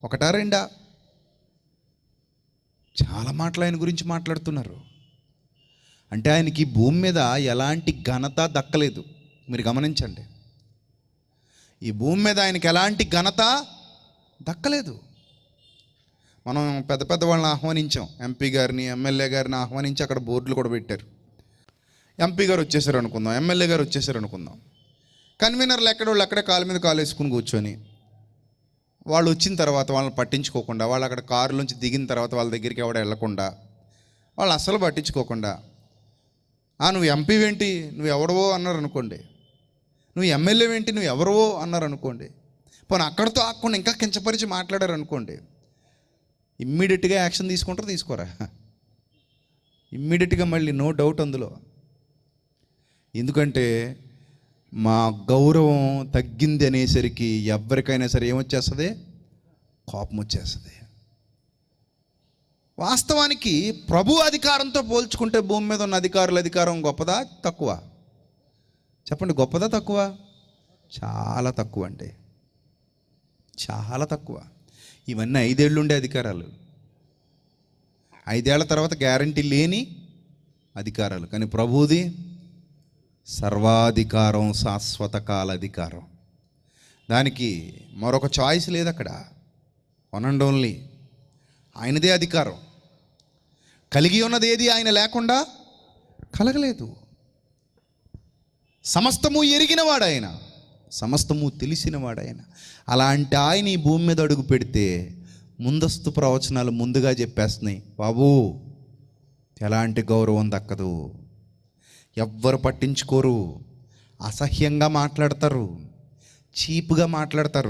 ఒకటా రెండా? చాలా మాటలు ఆయన గురించి మాట్లాడుతున్నారు. అంటే ఆయనకి భూమి మీద ఎలాంటి ఘనత దక్కలేదు. మీరు గమనించండి, ఈ భూమి మీద ఆయనకి ఎలాంటి ఘనత దక్కలేదు. మనం పెద్ద పెద్ద వాళ్ళని ఆహ్వానించాం, ఎంపీ గారిని, ఎమ్మెల్యే గారిని ఆహ్వానించి అక్కడ బోర్డులు కూడా పెట్టారు. ఎంపీ గారు వచ్చేసారు అనుకుందాం, ఎమ్మెల్యే గారు వచ్చేసారు అనుకుందాం. కన్వీనర్లు ఎక్కడోళ్ళు అక్కడే కాలు మీద కాలు వేసుకుని కూర్చొని, వాళ్ళు వచ్చిన తర్వాత వాళ్ళని పట్టించుకోకుండా, వాళ్ళు అక్కడ కారులోంచి దిగిన తర్వాత వాళ్ళ దగ్గరికి ఎవడ వెళ్ళకుండా, వాళ్ళు అస్సలు పట్టించుకోకుండా, నువ్వు ఎంపీవేంటి, నువ్వు ఎవడవో అన్నారు అనుకోండి, నువ్వు ఎమ్మెల్యేవేంటి, నువ్వు ఎవరవో అన్నారు అనుకోండి, పోనీ అక్కడితో ఆకుండా ఇంకా కించపరిచి మాట్లాడారు అనుకోండి, ఇమ్మీడియట్గా యాక్షన్ తీసుకుంటారు, తీసుకోరా? ఇమ్మీడియట్గా మళ్ళీ నో డౌట్ అందులో. ఎందుకంటే మా గౌరవం తగ్గింది అనేసరికి ఎవరికైనా సరే ఏమొచ్చేస్తుంది? కోపం వచ్చేస్తుంది. వాస్తవానికి ప్రభు అధికారంతో పోల్చుకుంటే భూమి మీద ఉన్న అధికారుల అధికారం గొప్పదా తక్కువ? చెప్పండి, గొప్పదా తక్కువ? చాలా తక్కువ అండి, చాలా తక్కువ. ఇవన్నీ 5 ఏళ్ళు ఉండే అధికారాలు, 5 ఏళ్ల తర్వాత గ్యారంటీ లేని అధికారాలు. కానీ ప్రభువుది సర్వాధికారం, శాశ్వత కాల అధికారం. దానికి మరొక చాయిస్ లేదు అక్కడ. వన్ అండ్ ఓన్లీ ఆయనదే అధికారం. కలిగి ఉన్నది ఏది ఆయన లేకుండా కలగలేదు. సమస్తము ఎరిగినవాడు ఆయన, సమస్తము తెలిసినవాడు ఆయన. అలాంటి ఆయన ఈ భూమి మీద అడుగు పెడితే ముందస్తు ప్రవచనాలు ముందుగా చెప్పేస్తున్నాయి, బాబు ఎలాంటి గౌరవం దక్కదు, ఎవ్వరు పట్టించుకోరు, అసహ్యంగా మాట్లాడతారు, చీప్గా మాట్లాడతారు.